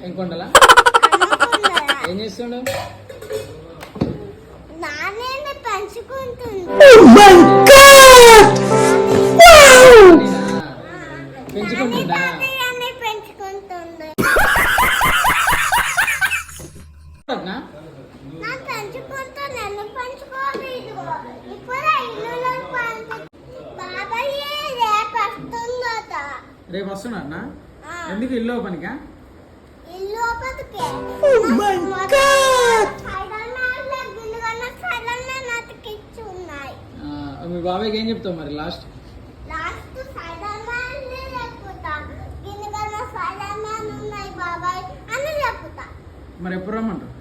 ఏం కొండలా ఏం చేస్తుండు? పెంచుకుంటుందా? రేపు వస్తున్నారనా? ఎందుకు ఇల్లు ఓపెన్గా? మీ బాబాయ్కి ఏం చెప్తావు మరి లాస్ట్? మరి ఎప్పుడు రమ్మంటారు?